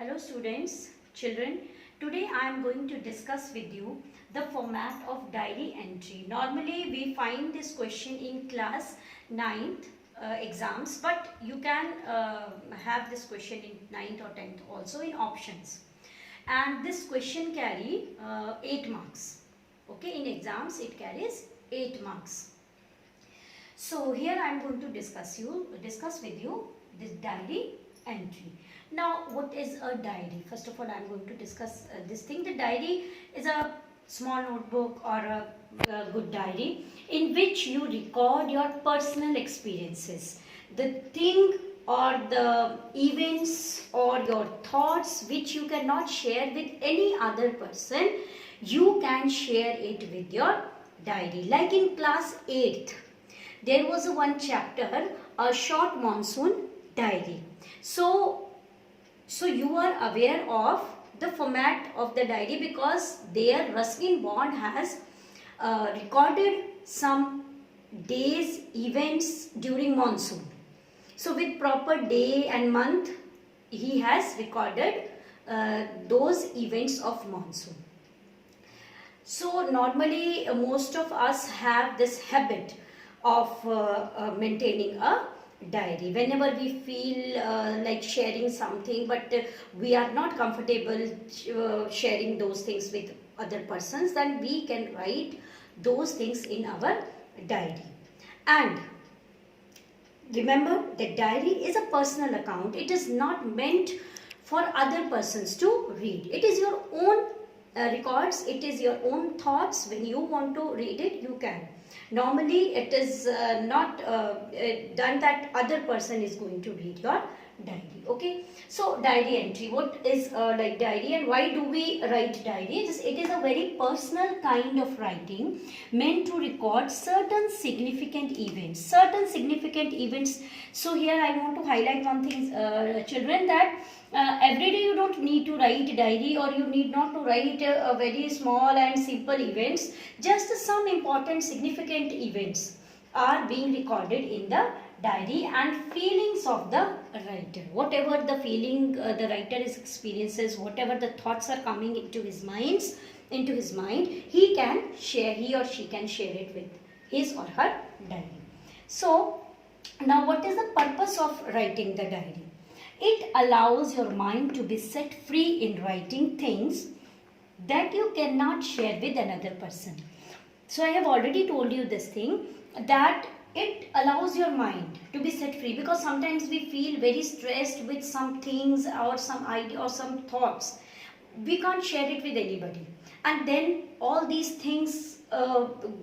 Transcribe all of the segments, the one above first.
Hello students, children. Today I am going to discuss with you the format of diary entry. Normally we find this question in class 9th exams, but you can have this question in 9th or 10th also in options. And this question carry 8 marks. Okay, in exams it carries 8 marks. So here I am going to discuss with you this diary entry. Now what is a diary? First of all I am going to discuss this thing. The diary is a small notebook or a good diary in which you record your personal experiences, the thing or the events or your thoughts which you cannot share with any other person. You can share it with your diary. Like in class 8th there was one chapter, a short monsoon diary. So you are aware of the format of the diary because there Ruskin Bond has recorded some days, events during monsoon. So with proper day and month he has recorded those events of monsoon. So normally most of us have this habit of maintaining a diary. Whenever we feel like sharing something but we are not comfortable sharing those things with other persons, then we can write those things in our diary. And remember that diary is a personal account. It is not meant for other persons to read. It is your own records, it is your own thoughts. When you want to read it, you can. Normally it is not done that other person is going to read your diary. Okay, so diary entry, what is like diary and why do we write diary? It is a very personal kind of writing meant to record certain significant events. So here I want to highlight one thing, children, that every day you don't need to write diary, or you need not to write a very small and simple events. Just some important significant events are being recorded in the diary, and feelings of the writer. Whatever the feeling the writer experiences, whatever the thoughts are coming into his mind, he or she can share it with his or her diary. So now what is the purpose of writing the diary? It allows your mind to be set free in writing things that you cannot share with another person. So I have already told you this thing, that it allows your mind to be set free, because sometimes we feel very stressed with some things or some idea or some thoughts. We can't share it with anybody, and then all these things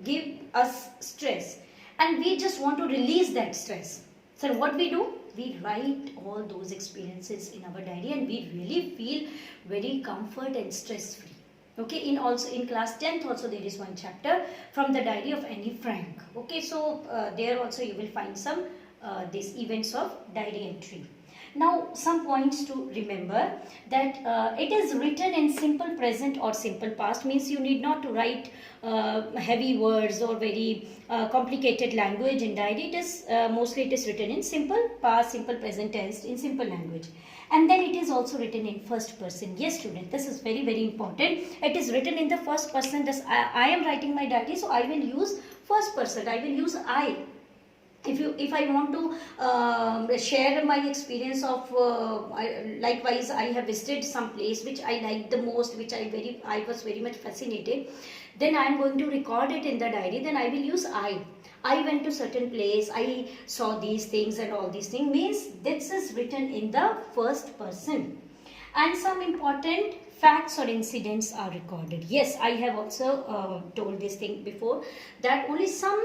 give us stress, and we just want to release that stress. So what we do? We write all those experiences in our diary, and we really feel very comfort and stress free. Okay, in class 10th also there is one chapter from the diary of Anne Frank. Okay, so there also you will find some these events of diary entry. Now some points to remember, that it is written in simple present or simple past, means you need not to write heavy words or very complicated language in diary. It is mostly it is written in simple past, simple present tense, in simple language. And then it is also written in first person. Yes student, this is very very important. It is written in the first person. Thus I am writing my diary, so I will use first person. I will use I. If I want to share my experience of likewise I have visited some place which I liked the most, which I was very much fascinated, then I am going to record it in the diary. Then I will use I went to certain place, I saw these things and all these things, means this is written in the first person. And some important facts or incidents are recorded. Yes, I have also told this thing before, that only some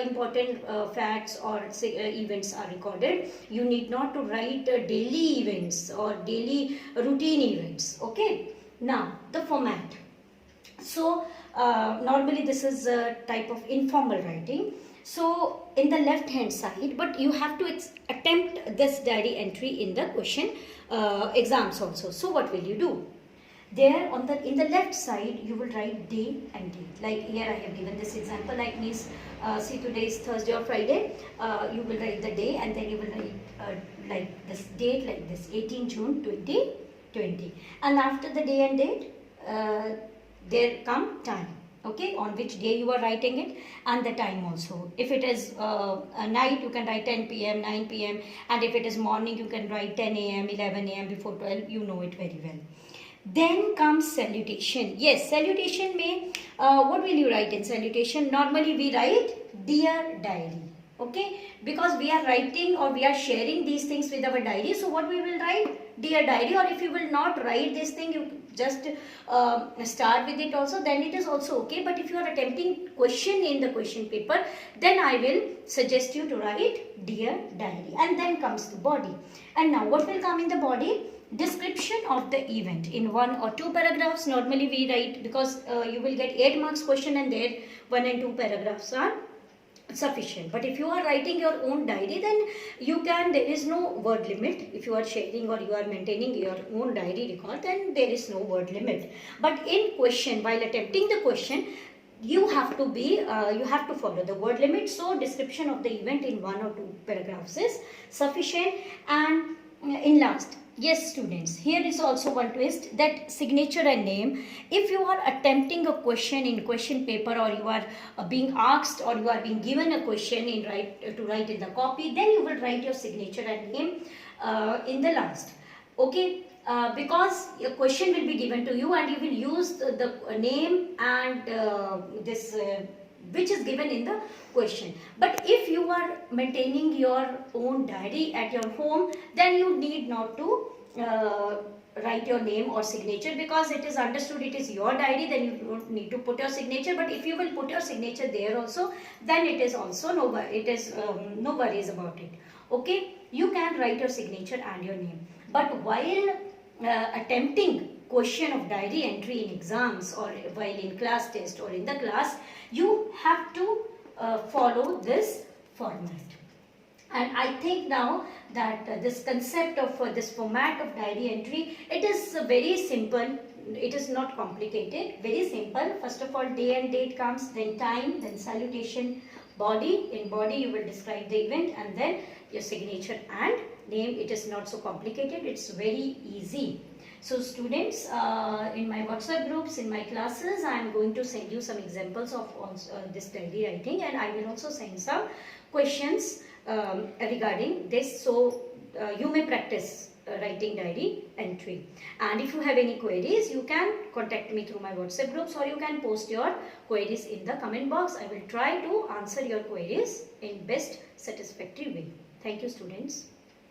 important facts or events are recorded. You need not to write daily events or daily routine events. Okay, now the format. So normally this is a type of informal writing. So in the left hand side, but you have to attempt this diary entry in the question exams also. So what will you do? There in the left side you will write day and date. Like here I have given this example, like means see today is Thursday or Friday. You will write the day, and then you will write like this date, like this 18 June 2020. 20. And after the day and date, there come time, okay, on which day you are writing it, and the time also. If it is a night, you can write 10 p.m., 9 p.m., and if it is morning, you can write 10 a.m., 11 a.m., before 12, you know it very well. Then comes salutation. Yes, salutation may, what will you write in salutation? Normally we write Dear Diary, okay, because we are writing or we are sharing these things with our diary. So what we will write? Dear Diary. Or if you will not write this thing, you just start with it also, then it is also okay. But if you are attempting question in the question paper, then I will suggest you to write Dear Diary. And then comes the body. And now what will come in the body? Description of the event in 1 or 2 paragraphs. Normally we write, because you will get 8 marks question, and there 1 and 2 paragraphs are sufficient. But if you are writing your own diary, then you can, there is no word limit. If you are sharing or you are maintaining your own diary record, then there is no word limit. But in question, while attempting the question, you have to be, you have to follow the word limit. So description of the event in 1 or 2 paragraphs is sufficient. And in last, yes students, here is also one twist, that signature and name. If you are attempting a question in question paper, or you are being asked, or you are being given a question in to write in the copy, then you will write your signature and name in the last, okay, because a question will be given to you, and you will use the name and this which is given in the question. But if you are maintaining your own diary at your home, then you need not to write your name or signature, because it is understood it is your diary, then you don't need to put your signature. But if you will put your signature there also, then it is also no worries about it, okay. You can write your signature and your name. But while attempting question of diary entry in exams, or while in class test or in the class, you have to follow this format. And I think now that this concept of this format of diary entry, it is very simple. It is not complicated, very simple. First of all, day and date comes, then time, then salutation, body. In body you will describe the event, and then your signature and name. It is not so complicated, it's very easy. So students, in my WhatsApp groups, in my classes, I am going to send you some examples of this diary writing, and I will also send some questions regarding this, so you may practice writing diary entry. And if you have any queries, you can contact me through my WhatsApp groups, or you can post your queries in the comment box. I will try to answer your queries in best satisfactory way. Thank you students.